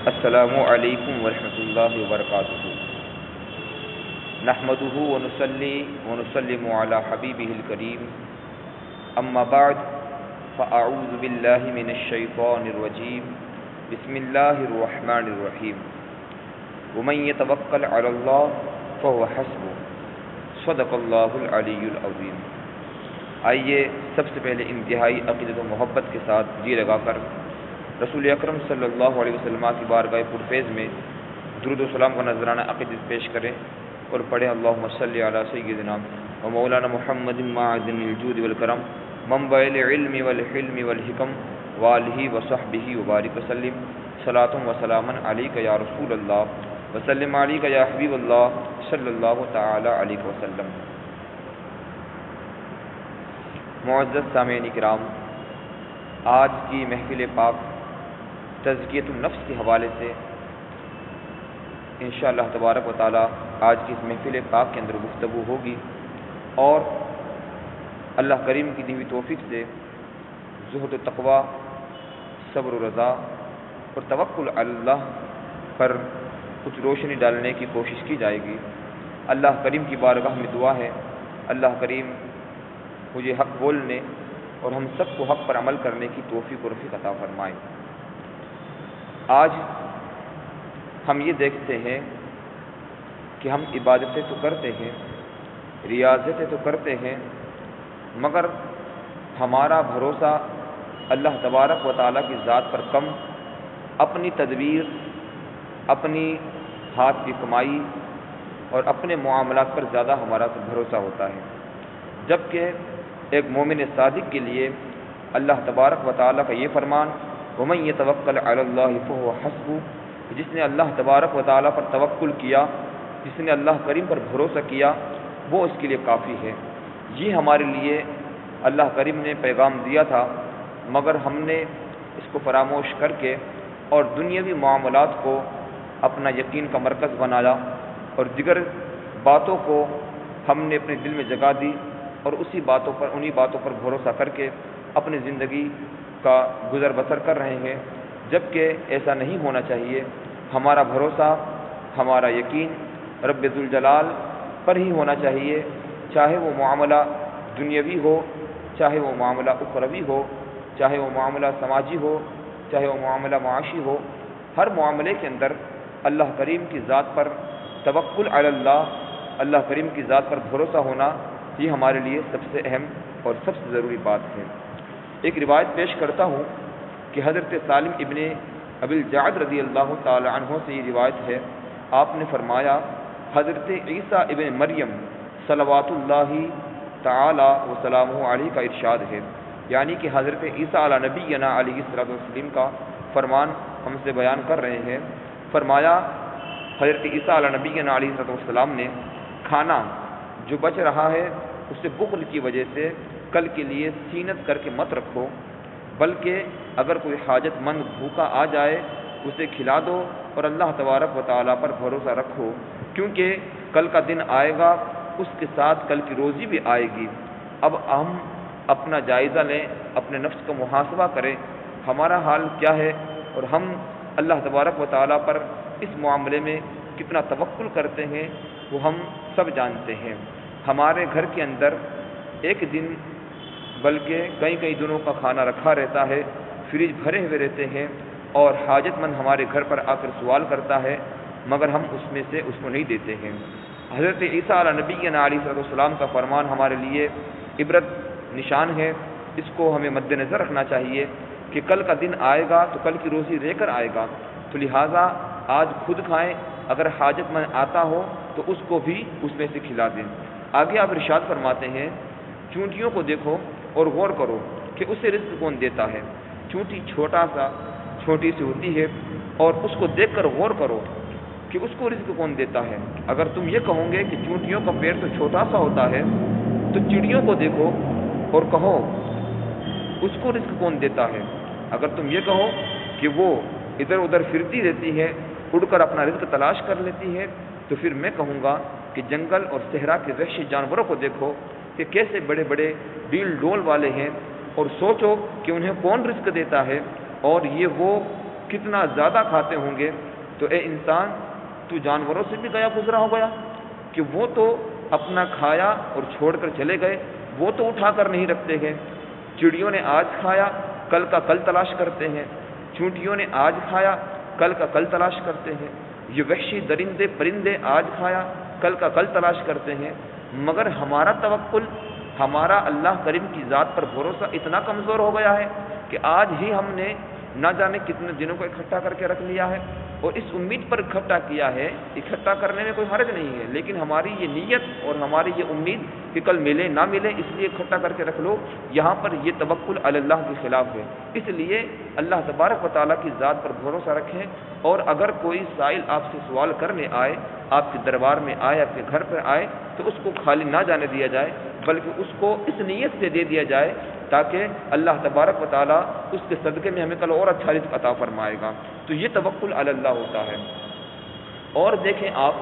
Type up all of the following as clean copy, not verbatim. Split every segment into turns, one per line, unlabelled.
السلام علیکم ورحمۃ اللہ وبرکاتہ نحمدہ ونصلی ونسلم علی حبیبہ الکریم اما بعد فاعوذ باللہ من الشیطان الرجیم بسم اللہ الرحمن الرحیم ومن یتوکل علی اللہ فهو حسبہ صدق اللہ العلی العظیم۔ آئیے سب سے پہلے انتہائی عقیدت و محبت کے ساتھ جی لگا کر رسول اکرم صلی اللہ علیہ وسلم کی بارگاہ پرفیض میں درود و سلام کا نذرانہ عقیدت پیش کریں اور پڑھیں اللہم صلی علی سیدنا و مولانا محمد معدن الجود والکرم منبع العلم والحلم والحکم وآلہ وصحبہ وبارک وسلم صلاۃ و سلاما علیک یا رسول اللہ وسلم علیک یا حبیب اللہ صلی اللہ تعالی علیہ وسلم۔ معزز سامعین کرام، آج کی محفل پاک تزکیۃ النفس کے حوالے سے انشاءاللہ تبارک و تعالی آج کی اس محفل پاک کے اندر گفتگو ہوگی، اور اللہ کریم کی دی ہوئی توفیق سے زہد و تقوی، صبر و رضا اور توکل علی اللہ پر کچھ روشنی ڈالنے کی کوشش کی جائے گی۔ اللہ کریم کی بارگاہ میں دعا ہے، اللہ کریم مجھے حق بولنے اور ہم سب کو حق پر عمل کرنے کی توفیق و رفیق عطا فرمائے۔ آج ہم یہ دیکھتے ہیں کہ ہم عبادتیں تو کرتے ہیں، ریاضتیں تو کرتے ہیں، مگر ہمارا بھروسہ اللہ تبارک و تعالیٰ کی ذات پر کم، اپنی تدبیر، اپنی ہاتھ کی کمائی اور اپنے معاملات پر زیادہ ہمارا بھروسہ ہوتا ہے، جبکہ ایک مومن صادق کے لیے اللہ تبارک و تعالیٰ کا یہ فرمان وَمَن يَتَوَكَّلْ عَلَى اللَّهِ فَهُوَ حَسْبُهُ، جس نے اللہ تبارک و تعالیٰ پر توکل کیا، جس نے اللہ کریم پر بھروسہ کیا، وہ اس کے لیے کافی ہے۔ یہ ہمارے لیے اللہ کریم نے پیغام دیا تھا، مگر ہم نے اس کو فراموش کر کے اور دنیاوی معاملات کو اپنا یقین کا مرکز بنایا، اور دیگر باتوں کو ہم نے اپنے دل میں جگہ دی، اور انہی باتوں پر بھروسہ کر کے اپنی زندگی کا گزر بسر کر رہے ہیں، جبکہ ایسا نہیں ہونا چاہیے۔ ہمارا بھروسہ، ہمارا یقین رب ذوالجلال پر ہی ہونا چاہیے، چاہے وہ معاملہ دنیاوی ہو، چاہے وہ معاملہ اخروی ہو، چاہے وہ معاملہ سماجی ہو، چاہے وہ معاملہ معاشی ہو۔ ہر معاملے کے اندر اللہ کریم کی ذات پر توکل علی اللہ کریم کی ذات پر بھروسہ ہونا، یہ ہمارے لیے سب سے اہم اور سب سے ضروری بات ہے۔ ایک روایت پیش کرتا ہوں کہ حضرت سالم ابن ابی الجعد رضی اللہ تعالی عنہ سے یہ روایت ہے، آپ نے فرمایا حضرت عیسیٰ ابن مریم صلوات اللہ تعالی وسلامہ علیہ کا ارشاد ہے، یعنی کہ حضرت عیسیٰ علی نبینا علیہ الصلوۃ والسلام کا فرمان ہم سے بیان کر رہے ہیں۔ فرمایا حضرت عیسیٰ علی نبینا علیہ الصلوۃ والسلام نے، کھانا جو بچ رہا ہے اسے بخل کی وجہ سے کل کے لیے سینت کر کے مت رکھو، بلکہ اگر کوئی حاجت مند بھوکا آ جائے اسے کھلا دو، اور اللہ تبارک و تعالیٰ پر بھروسہ رکھو، کیونکہ کل کا دن آئے گا، اس کے ساتھ کل کی روزی بھی آئے گی۔ اب ہم اپنا جائزہ لیں، اپنے نفس کا محاسبہ کریں، ہمارا حال کیا ہے، اور ہم اللہ تبارک و تعالیٰ پر اس معاملے میں کتنا توکل کرتے ہیں وہ ہم سب جانتے ہیں۔ ہمارے گھر کے اندر ایک دن بلکہ کئی دنوں کا کھانا رکھا رہتا ہے، فریج بھرے ہوئے رہتے ہیں، اور حاجت مند ہمارے گھر پر آ کر سوال کرتا ہے، مگر ہم اس میں سے اس کو نہیں دیتے ہیں۔ حضرت عیسیٰ علی نبینا علیہ السلام کا فرمان ہمارے لیے عبرت نشان ہے، اس کو ہمیں مد نظر رکھنا چاہیے کہ کل کا دن آئے گا تو کل کی روزی لے کر آئے گا، تو لہٰذا آج خود کھائیں، اگر حاجت مند آتا ہو تو اس کو بھی اس میں سے کھلا دیں۔ آگے آپ ارشاد فرماتے ہیں، چونٹیوں کو دیکھو اور غور کرو کہ اسے رزق کون دیتا ہے۔ چونٹی چھوٹی سی ہوتی ہے، اور اس کو دیکھ کر غور کرو کہ اس کو رزق کون دیتا ہے۔ اگر تم یہ کہو گے کہ چونٹیوں کا پیر تو چھوٹا سا ہوتا ہے، تو چڑیوں کو دیکھو اور کہو اس کو رزق کون دیتا ہے۔ اگر تم یہ کہو کہ وہ ادھر ادھر پھرتی رہتی ہے، اڑ کر اپنا رزق تلاش کر لیتی ہے، تو پھر میں کہوں گا کہ جنگل اور صحرا کے وحشی جانوروں کو دیکھو کہ کیسے بڑے بڑے ڈیل ڈول والے ہیں، اور سوچو کہ انہیں کون رزق دیتا ہے، اور یہ وہ کتنا زیادہ کھاتے ہوں گے، تو اے انسان تو جانوروں سے بھی گیا گزرا ہو گیا کہ وہ تو اپنا کھایا اور چھوڑ کر چلے گئے، وہ تو اٹھا کر نہیں رکھتے ہیں۔ چڑیوں نے آج کھایا، کل کا کل تلاش کرتے ہیں، چونٹیوں نے آج کھایا، کل کا کل تلاش کرتے ہیں، یہ وحشی درندے پرندے آج کھایا، کل کا کل تلاش کرتے ہیں، مگر ہمارا توکل، ہمارا اللہ کریم کی ذات پر بھروسہ اتنا کمزور ہو گیا ہے کہ آج ہی ہم نے نہ جانے کتنے دنوں کو اکٹھا کر کے رکھ لیا ہے، اور اس امید پر اکٹھا کیا ہے، اکٹھا کرنے میں کوئی حرج نہیں ہے، لیکن ہماری یہ نیت اور ہماری یہ امید کہ کل ملے نہ ملے اس لیے اکٹھا کر کے رکھ لو، یہاں پر یہ توکل علی اللہ کے خلاف ہے۔ اس لیے اللہ تبارک و تعالیٰ کی ذات پر بھروسہ رکھیں، اور اگر کوئی سائل آپ سے سوال کرنے آئے، آپ کے دربار میں آئے، آپ کے گھر پر آئے، تو اس کو خالی نہ جانے دیا جائے، بلکہ اس کو اس نیت سے دے دیا جائے تاکہ اللہ تبارک و تعالیٰ اس کے صدقے میں ہمیں کل اور اچھا رزق عطا فرمائے گا۔ تو یہ توکل علی اللہ ہوتا ہے۔ اور دیکھیں آپ،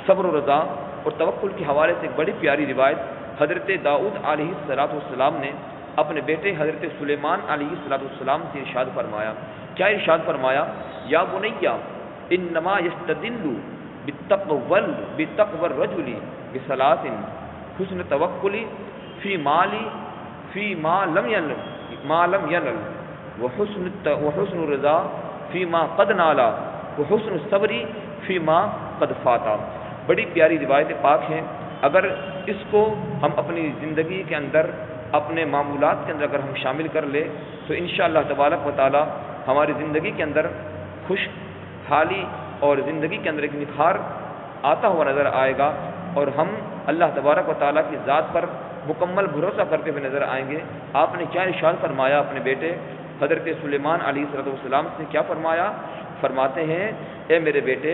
صبر و رضا اور توکل کے حوالے سے ایک بڑی پیاری روایت حضرت داؤد علیہ السلام نے اپنے بیٹے حضرت سلیمان علیہ السلام سے ارشاد فرمایا۔ کیا ارشاد فرمایا؟ یا بنیا انما یستدل بتقوی الرجل بثلاث حسن توکلی فی مالی فی ما لم ینل وحسن رضا فی ما قد نالا وحسن صبری فی ما قد فاتا۔ بڑی پیاری روایت پاک ہیں، اگر اس کو ہم اپنی زندگی کے اندر، اپنے معمولات کے اندر اگر ہم شامل کر لیں تو انشاءاللہ تبارک و تعالی ہماری زندگی کے اندر خوشحالی اور زندگی کے اندر ایک نکھار آتا ہوا نظر آئے گا، اور ہم اللہ تبارک و تعالیٰ کی ذات پر مکمل بھروسہ کرتے ہوئے نظر آئیں گے۔ آپ نے کیا ارشاد فرمایا اپنے بیٹے حضرت سلیمان علیہ السلام سے؟ کیا فرمایا؟ فرماتے ہیں، اے میرے بیٹے،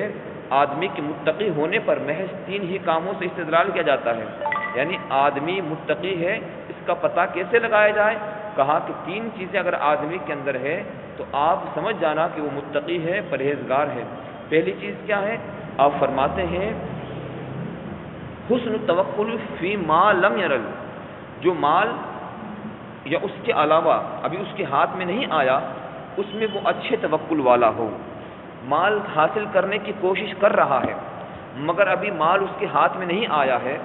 آدمی کے متقی ہونے پر محض 3 ہی کاموں سے استدلال کیا جاتا ہے، یعنی آدمی متقی ہے اس کا پتہ کیسے لگایا جائے؟ کہا کہ 3 چیزیں اگر آدمی کے اندر ہے تو آپ سمجھ جانا کہ وہ متقی ہے، پرہیزگار ہے۔ پہلی چیز کیا ہے؟ آپ فرماتے ہیں حسن توکل فی ما لم ینل، جو مال یا اس کے علاوہ ابھی اس کے ہاتھ میں نہیں آیا، اس میں وہ اچھے توکل والا ہو۔ مال حاصل کرنے کی کوشش کر رہا ہے مگر ابھی مال اس کے ہاتھ میں نہیں آیا ہے،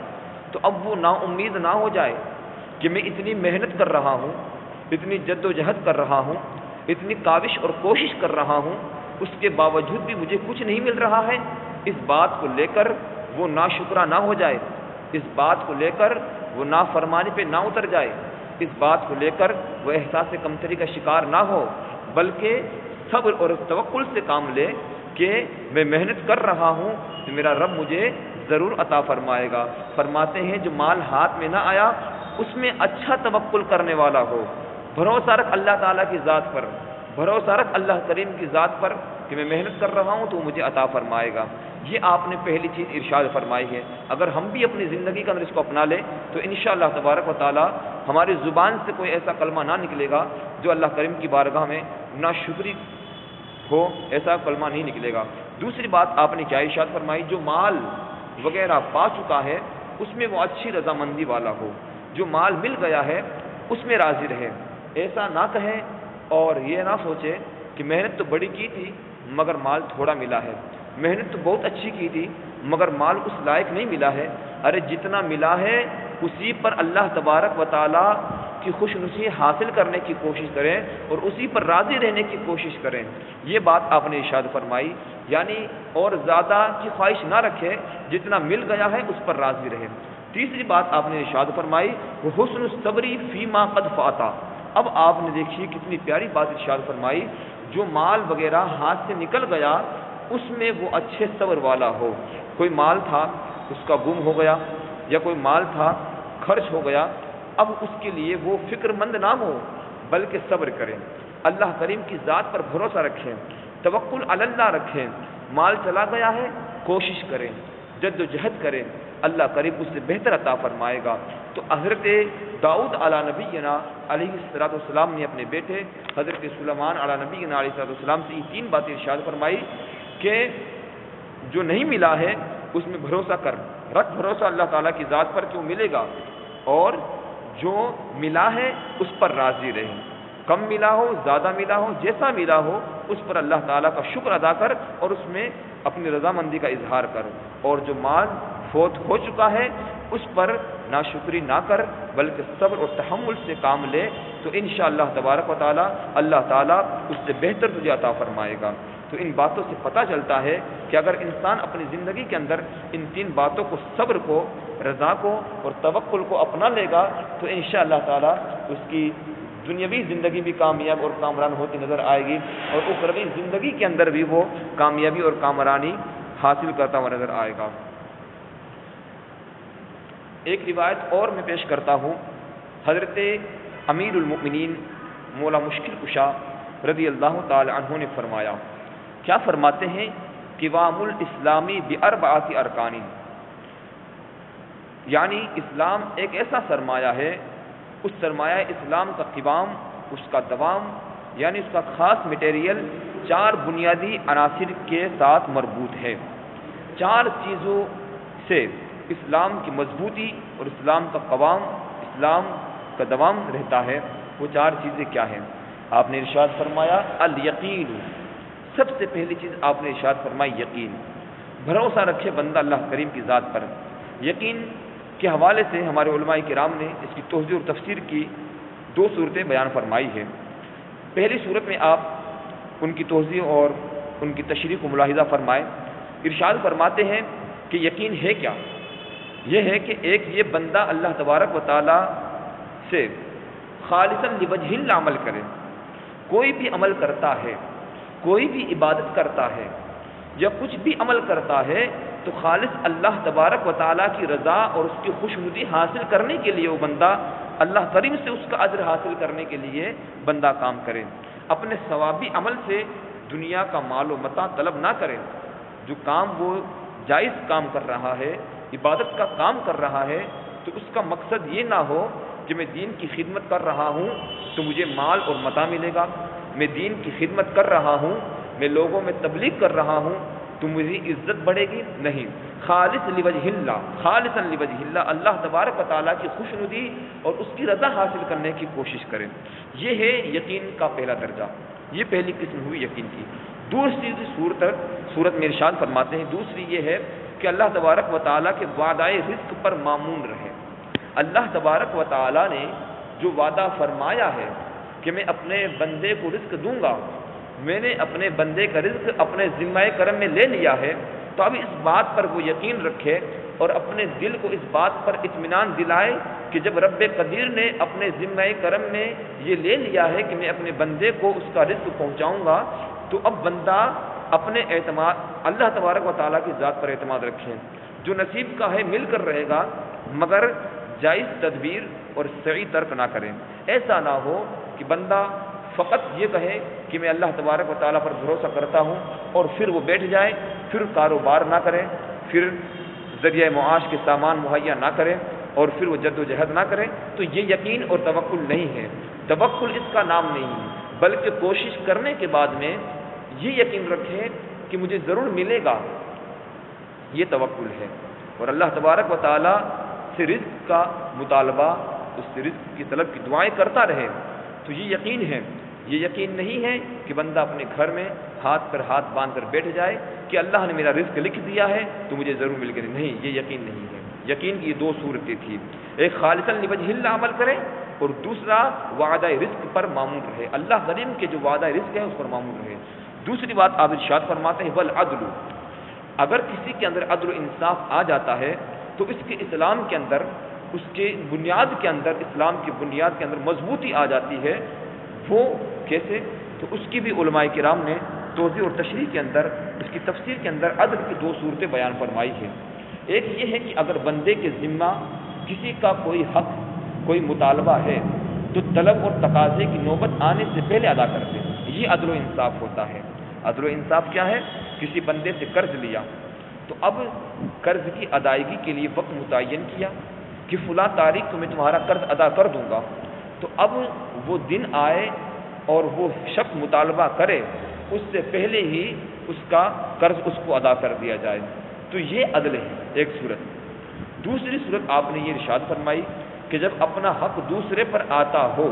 تو اب وہ نا امید نہ ہو جائے کہ میں اتنی محنت کر رہا ہوں، اتنی جد و جہد کر رہا ہوں، اتنی کاوش اور کوشش کر رہا ہوں، اس کے باوجود بھی مجھے کچھ نہیں مل رہا ہے، اس بات کو لے کر وہ ناشکرا نہ ہو جائے، اس بات کو لے کر وہ نافرمانی پہ نہ اتر جائے، اس بات کو لے کر وہ احساس کمتری کا شکار نہ ہو، بلکہ صبر اور توکل سے کام لے کہ میں محنت کر رہا ہوں تو میرا رب مجھے ضرور عطا فرمائے گا۔ فرماتے ہیں جو مال ہاتھ میں نہ آیا اس میں اچھا توکل کرنے والا ہو، بھروسہ رکھ اللہ تعالیٰ کی ذات پر، بھروسہ رکھ اللہ کریم کی ذات پر کہ میں محنت کر رہا ہوں تو وہ مجھے عطا فرمائے گا۔ یہ آپ نے پہلی چیز ارشاد فرمائی ہے۔ اگر ہم بھی اپنی زندگی کے اندر اس کو اپنا لیں تو انشاءاللہ تبارک و تعالی ہماری زبان سے کوئی ایسا کلمہ نہ نکلے گا جو اللہ کریم کی بارگاہ میں ناشکری ہو، ایسا کلمہ نہیں نکلے گا۔ دوسری بات آپ نے کیا ارشاد فرمائی؟ جو مال وغیرہ پا چکا ہے اس میں وہ اچھی رضامندی والا ہو، جو مال مل گیا ہے اس میں راضی رہے، ایسا نہ کہے اور یہ نہ سوچے کہ محنت تو بڑی کی تھی مگر مال تھوڑا ملا ہے، محنت تو بہت اچھی کی تھی مگر مال اس لائق نہیں ملا ہے۔ ارے جتنا ملا ہے اسی پر اللہ تبارک و تعالی کی خوش نصیحت حاصل کرنے کی کوشش کریں اور اسی پر راضی رہنے کی کوشش کریں، یہ بات آپ نے ارشاد فرمائی۔ یعنی اور زیادہ کی خواہش نہ رکھے، جتنا مل گیا ہے اس پر راضی رہے۔ تیسری بات آپ نے ارشاد فرمائی وہ حسن الصبری فیما قد فاتا۔ اب آپ نے دیکھیے کتنی پیاری بات ارشاد فرمائی، جو مال وغیرہ ہاتھ سے نکل گیا اس میں وہ اچھے صبر والا ہو۔ کوئی مال تھا اس کا گم ہو گیا یا کوئی مال تھا خرچ ہو گیا، اب اس کے لیے وہ فکر مند نہ ہو بلکہ صبر کریں، اللہ کریم کی ذات پر بھروسہ رکھیں، توکل علی اللہ رکھیں۔ مال چلا گیا ہے کوشش کریں، جد و جہد کریں، اللہ کریم اس سے بہتر عطا فرمائے گا۔ تو حضرت داؤد علیہ نبینا علیہ السلام نے اپنے بیٹے حضرت سلیمان علیہ نبینا علیہ السلام سے یہ 3 باتیں ارشاد فرمائی کہ جو نہیں ملا ہے اس میں بھروسہ کر، رکھ بھروسہ اللہ تعالیٰ کی ذات پر کہ وہ ملے گا، اور جو ملا ہے اس پر راضی رہے۔ کم ملا ہو زیادہ ملا ہو جیسا ملا ہو اس پر اللہ تعالیٰ کا شکر ادا کر اور اس میں اپنی رضامندی کا اظہار کر، اور جو مال فوت ہو چکا ہے اس پر ناشکری نہ کر بلکہ صبر اور تحمل سے کام لے، تو انشاءاللہ تبارک و تعالیٰ اللہ تعالیٰ اس سے بہتر تجھے عطا فرمائے گا۔ تو ان باتوں سے پتہ چلتا ہے کہ اگر انسان اپنی زندگی کے اندر ان تین باتوں کو، صبر کو، رضا کو اور توکل کو اپنا لے گا تو انشاءاللہ تعالیٰ اس کی دنیاوی زندگی بھی کامیاب اور کامران ہوتی نظر آئے گی، اور اخروی زندگی کے اندر بھی وہ کامیابی اور کامرانی حاصل کرتا ہوا نظر آئے گا۔ ایک روایت اور میں پیش کرتا ہوں، حضرت امیر المؤمنین مولا مشکل کشا رضی اللہ تعالی عنہ نے فرمایا، کیا فرماتے ہیں؟ قوام الاسلامی باربعۃ ارکان، یعنی اسلام ایک ایسا سرمایہ ہے، اس سرمایہ اسلام کا قوام، اس کا دوام، یعنی اس کا خاص مٹیریل چار بنیادی عناصر کے ساتھ مربوط ہے۔ چار چیزوں سے اسلام کی مضبوطی اور اسلام کا قوام، اسلام کا دوام رہتا ہے۔ وہ چار چیزیں کیا ہیں؟ آپ نے ارشاد فرمایا الیقین، سب سے پہلی چیز آپ نے ارشاد فرمائی یقین، بھروسہ رکھے بندہ اللہ کریم کی ذات پر۔ یقین کے حوالے سے ہمارے علماء کرام نے اس کی توضیح اور تفسیر کی دو صورتیں بیان فرمائی ہیں۔ پہلی صورت میں آپ ان کی توضیح اور ان کی تشریح کو ملاحظہ فرمائیں۔ ارشاد فرماتے ہیں کہ یقین ہے کیا؟ یہ ہے کہ ایک یہ بندہ اللہ تبارک و تعالی سے خالصاً لوجہ اللہ عمل کرے، کوئی بھی عمل کرتا ہے، کوئی بھی عبادت کرتا ہے یا کچھ بھی عمل کرتا ہے تو خالص اللہ تبارک و تعالیٰ کی رضا اور اس کی خوشنودی حاصل کرنے کے لیے وہ بندہ اللہ کریم سے اس کا اجر حاصل کرنے کے لیے بندہ کام کرے، اپنے ثوابی عمل سے دنیا کا مال و متاع طلب نہ کرے۔ جو کام وہ جائز کام کر رہا ہے، عبادت کا کام کر رہا ہے، تو اس کا مقصد یہ نہ ہو کہ میں دین کی خدمت کر رہا ہوں تو مجھے مال اور متاع ملے گا، میں دین کی خدمت کر رہا ہوں، میں لوگوں میں تبلیغ کر رہا ہوں تو مجھے عزت بڑھے گی، نہیں، خالص لوجہ اللہ، خالصاً لوجہ اللہ، اللہ تبارک و تعالیٰ کی خوشنودی اور اس کی رضا حاصل کرنے کی کوشش کریں۔ یہ ہے یقین کا پہلا درجہ، یہ پہلی قسم ہوئی یقین کی۔ دوسری صورت میں ارشاد فرماتے ہیں، دوسری یہ ہے کہ اللہ تبارک و تعالیٰ کے وعدہ رزق پر مامون رہے۔ اللہ تبارک و تعالیٰ نے جو وعدہ فرمایا ہے کہ میں اپنے بندے کو رزق دوں گا، میں نے اپنے بندے کا رزق اپنے ذمہ کرم میں لے لیا ہے، تو اب اس بات پر وہ یقین رکھے اور اپنے دل کو اس بات پر اطمینان دلائے کہ جب رب قدیر نے اپنے ذمہ کرم میں یہ لے لیا ہے کہ میں اپنے بندے کو اس کا رزق پہنچاؤں گا، تو اب بندہ اپنے اعتماد اللہ تبارک و تعالیٰ کی ذات پر اعتماد رکھے، جو نصیب کا ہے مل کر رہے گا، مگر جائز تدبیر اور صحیح ترک نہ کریں۔ ایسا نہ ہو کہ بندہ فقط یہ کہے کہ میں اللہ تبارک و تعالیٰ پر بھروسہ کرتا ہوں اور پھر وہ بیٹھ جائے، پھر کاروبار نہ کرے، پھر ذریعہ معاش کے سامان مہیا نہ کرے اور پھر وہ جد و جہد نہ کرے، تو یہ یقین اور توکل نہیں ہے۔ توکل اس کا نام نہیں ہے، بلکہ کوشش کرنے کے بعد میں یہ یقین رکھے کہ مجھے ضرور ملے گا، یہ توکل ہے۔ اور اللہ تبارک و تعالیٰ سے رزق کا مطالبہ، اس سے رزق کی طلب کی دعائیں کرتا رہے، تو یہ یقین ہے۔ یہ یقین نہیں ہے کہ بندہ اپنے گھر میں ہاتھ پر ہاتھ باندھ کر بیٹھ جائے کہ اللہ نے میرا رزق لکھ دیا ہے تو مجھے ضرور مل گئے، نہیں، یہ یقین نہیں ہے۔ یقین کی یہ دو صورتیں تھیں، ایک خالصاً لوجہ اللہ عمل کرے اور دوسرا وعدہ رزق پر مامون رہے، اللہ کریم کے جو وعدہ رزق ہے اس پر مامون رہے۔ دوسری بات آپ ارشاد فرماتے ہیں والعدل، اگر کسی کے اندر عدل و انصاف آ جاتا ہے تو اس کے اسلام کے اندر، اس کے بنیاد کے اندر، اسلام کی بنیاد کے اندر مضبوطی آ جاتی ہے۔ وہ کیسے؟ تو اس کی بھی علماء کرام نے توضیح اور تشریح کے اندر، اس کی تفسیر کے اندر عدل کی دو صورتیں بیان فرمائی ہیں۔ ایک یہ ہے کہ اگر بندے کے ذمہ کسی کا کوئی حق، کوئی مطالبہ ہے تو طلب اور تقاضے کی نوبت آنے سے پہلے ادا کر دے، یہ عدل و انصاف ہوتا ہے۔ عدل و انصاف کیا ہے؟ کسی بندے سے قرض لیا تو اب قرض کی ادائیگی کے لیے وقت متعین کیا کہ فلاں تاریخ کو میں تمہارا قرض ادا کر دوں گا، تو اب وہ دن آئے اور وہ شخص مطالبہ کرے، اس سے پہلے ہی اس کا قرض اس کو ادا کر دیا جائے، تو یہ عدل ہے ایک صورت۔ دوسری صورت آپ نے یہ ارشاد فرمائی کہ جب اپنا حق دوسرے پر آتا ہو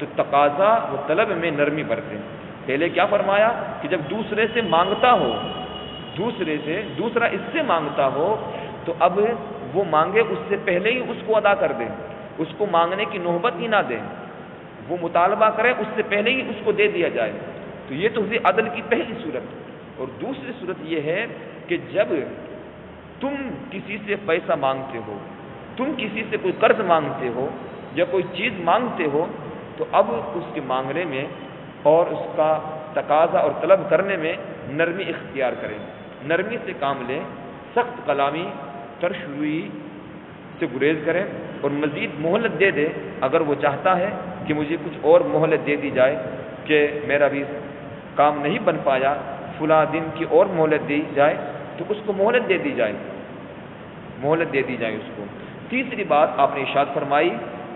تو تقاضا و طلب میں نرمی برتیں۔ پہلے کیا فرمایا کہ جب دوسرے سے مانگتا ہو، دوسرا اس سے مانگتا ہو تو اب وہ مانگے اس سے پہلے ہی اس کو ادا کر دے، اس کو مانگنے کی نوبت ہی نہ دے، وہ مطالبہ کرے اس سے پہلے ہی اس کو دے دیا جائے۔ تو یہ تو عدل کی پہلی صورت۔ اور دوسری صورت یہ ہے کہ جب تم کسی سے پیسہ مانگتے ہو، تم کسی سے کوئی قرض مانگتے ہو یا کوئی چیز مانگتے ہو، تو اب اس کے مانگنے میں اور اس کا تقاضا اور طلب کرنے میں نرمی اختیار کریں، نرمی سے کام لیں، سخت کلامی ترش روئی سے گریز کریں اور مزید مہلت دے دے۔ اگر وہ چاہتا ہے کہ مجھے کچھ اور مہلت دے دی جائے کہ میرا بھی کام نہیں بن پایا، فلاں دن کی اور مہلت دی جائے، تو اس کو مہلت دے دی جائے، مہلت دے دی جائے اس کو۔ تیسری بات آپ نے ارشاد فرمائی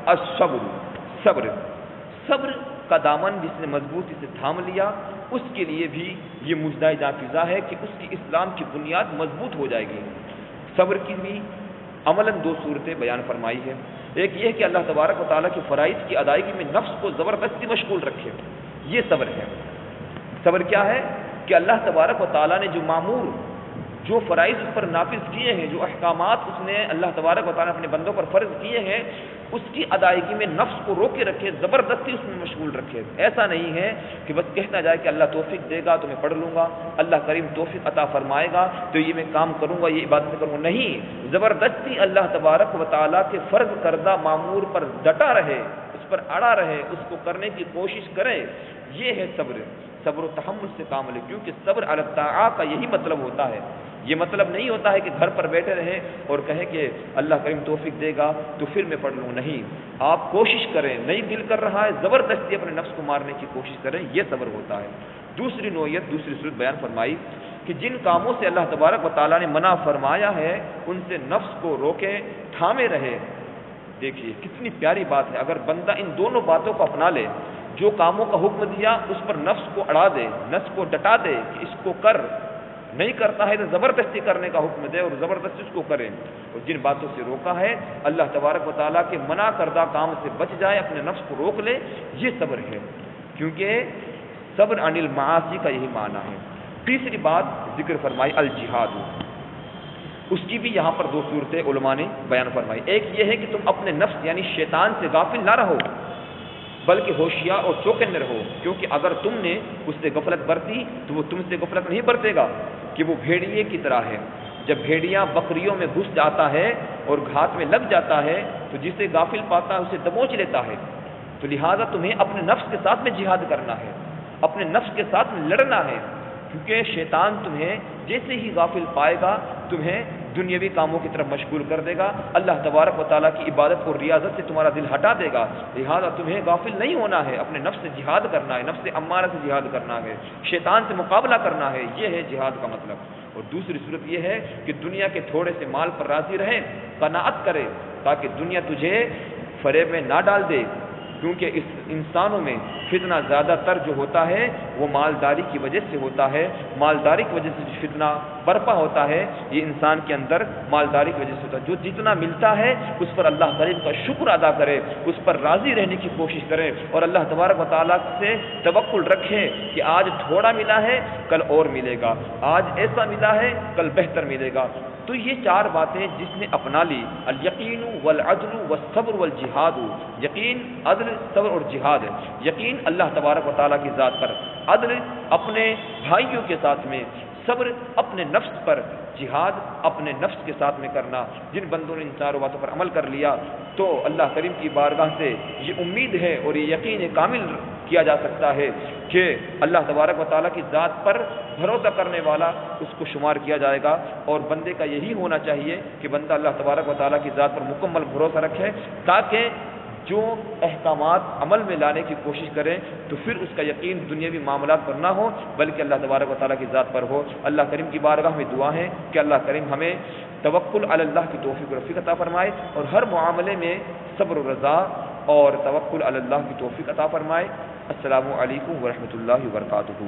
الصبر، صبر کا دامن جس نے مضبوطی سے تھام لیا اس کے لیے بھی یہ مجدہ جاں ہے کہ اس کی اسلام کی بنیاد مضبوط ہو جائے گی۔ صبر کی بھی عملاً دو صورتیں بیان فرمائی ہے۔ ایک یہ کہ اللہ تبارک و تعالیٰ کی فرائض کی ادائیگی میں نفس کو زبردستی مشغول رکھے، یہ صبر ہے۔ صبر کیا ہے کہ اللہ تبارک و تعالیٰ نے جو فرائض اس پر نافذ کیے ہیں، جو احکامات اس نے اللہ تبارک و تعالیٰ نے اپنے بندوں پر فرض کیے ہیں، اس کی ادائیگی میں نفس کو روکے رکھے، زبردستی اس میں مشغول رکھے۔ ایسا نہیں ہے کہ بس کہنا جائے کہ اللہ توفیق دے گا تو میں پڑھ لوں گا، اللہ کریم توفیق عطا فرمائے گا تو یہ میں کام کروں گا، یہ عبادت کروں گا، نہیں، زبردستی اللہ تبارک و تعالیٰ کے فرض کردہ معمور پر ڈٹا رہے، اس پر اڑا رہے، اس کو کرنے کی کوشش کرے، یہ ہے صبر و تحمل سے کام لے، کیونکہ صبر علی الطاعہ کا یہی مطلب ہوتا ہے۔ یہ مطلب نہیں ہوتا ہے کہ گھر پر بیٹھے رہیں اور کہیں کہ اللہ کریم توفیق دے گا تو پھر میں پڑھ لوں، نہیں، آپ کوشش کریں، نہیں دل کر رہا ہے زبردستی اپنے نفس کو مارنے کی کوشش کریں، یہ صبر ہوتا ہے۔ دوسری نوعیت، دوسری صورت بیان فرمائی کہ جن کاموں سے اللہ تبارک و تعالیٰ نے منع فرمایا ہے ان سے نفس کو روکے، تھامے رہے۔ دیکھیے کتنی پیاری بات ہے، اگر بندہ ان دونوں باتوں کو اپنا لے، جو کاموں کا حکم دیا اس پر نفس کو اڑا دے، نفس کو ڈٹا دے کہ اس کو کر، نہیں کرتا ہے تو زبردستی کرنے کا حکم دے اور زبردستی اس کو کریں، اور جن باتوں سے روکا ہے اللہ تبارک و تعالیٰ کے منع کردہ کام سے بچ جائے، اپنے نفس کو روک لے، یہ صبر ہے، کیونکہ صبر عن المعاصی کا یہی معنی ہے۔ تیسری بات ذکر فرمائی الجہاد، اس کی بھی یہاں پر دو صورتیں علماء نے بیان فرمائی۔ ایک یہ ہے کہ تم اپنے نفس یعنی شیطان سے غافل نہ رہو بلکہ ہوشیار اور چوکنے رہو، کیونکہ اگر تم نے اس سے غفلت برتی تو وہ تم سے غفلت نہیں برتے گا، کہ وہ بھیڑیے کی طرح ہے، جب بھیڑیاں بکریوں میں گھس جاتا ہے اور گھات میں لگ جاتا ہے تو جسے غافل پاتا ہے اسے دبوچ لیتا ہے، تو لہٰذا تمہیں اپنے نفس کے ساتھ میں جہاد کرنا ہے، اپنے نفس کے ساتھ میں لڑنا ہے، کیونکہ شیطان تمہیں جیسے ہی غافل پائے گا تمہیں دنیاوی کاموں کی طرف مشغول کر دے گا، اللہ تبارک و تعالیٰ کی عبادت اور ریاضت سے تمہارا دل ہٹا دے گا، لہٰذا تمہیں غافل نہیں ہونا ہے، اپنے نفس سے جہاد کرنا ہے، نفس امارہ سے جہاد کرنا ہے، شیطان سے مقابلہ کرنا ہے، یہ ہے جہاد کا مطلب۔ اور دوسری صورت یہ ہے کہ دنیا کے تھوڑے سے مال پر راضی رہے، قناعت کرے، تاکہ دنیا تجھے فریب میں نہ ڈال دے، کیونکہ اس انسانوں میں فتنہ زیادہ تر جو ہوتا ہے وہ مالداری کی وجہ سے ہوتا ہے، مالداری کی وجہ سے جو فتنہ برپا ہوتا ہے یہ انسان کے اندر مالداری کی وجہ سے ہوتا ہے۔ جو جتنا ملتا ہے اس پر اللہ کریم کا شکر ادا کرے، اس پر راضی رہنے کی کوشش کرے اور اللہ تبارک و تعالیٰ سے توکل رکھے کہ آج تھوڑا ملا ہے کل اور ملے گا، آج ایسا ملا ہے کل بہتر ملے گا۔ تو یہ چار باتیں جس نے اپنا لی، الیقین والعدل والصبر والجہاد، یقین، عدل، صبر اور جہاد ہے۔ یقین اللہ تبارک و تعالیٰ کی ذات پر، عدل اپنے بھائیوں کے ساتھ میں، صبر اپنے نفس پر، جہاد اپنے نفس کے ساتھ میں کرنا۔ جن بندوں نے ان چاروں باتوں پر عمل کر لیا تو اللہ کریم کی بارگاہ سے یہ امید ہے اور یہ یقین کامل کیا جا سکتا ہے کہ اللہ تبارک و تعالیٰ کی ذات پر بھروسہ کرنے والا اس کو شمار کیا جائے گا، اور بندے کا یہی ہونا چاہیے کہ بندہ اللہ تبارک و تعالیٰ کی ذات پر مکمل بھروسہ رکھے، تاکہ جو احکامات عمل میں لانے کی کوشش کریں تو پھر اس کا یقین دنیاوی معاملات پر نہ ہو بلکہ اللہ تبارک و تعالیٰ کی ذات پر ہو۔ اللہ کریم کی بارگاہ میں دعا ہے کہ اللہ کریم ہمیں توکل علی اللہ کی توفیق و رفیق عطا فرمائے اور ہر معاملے میں صبر و رضا اور توکل علی اللہ کی توفیق عطا فرمائے۔ السلام علیکم ورحمۃ اللہ وبرکاتہ۔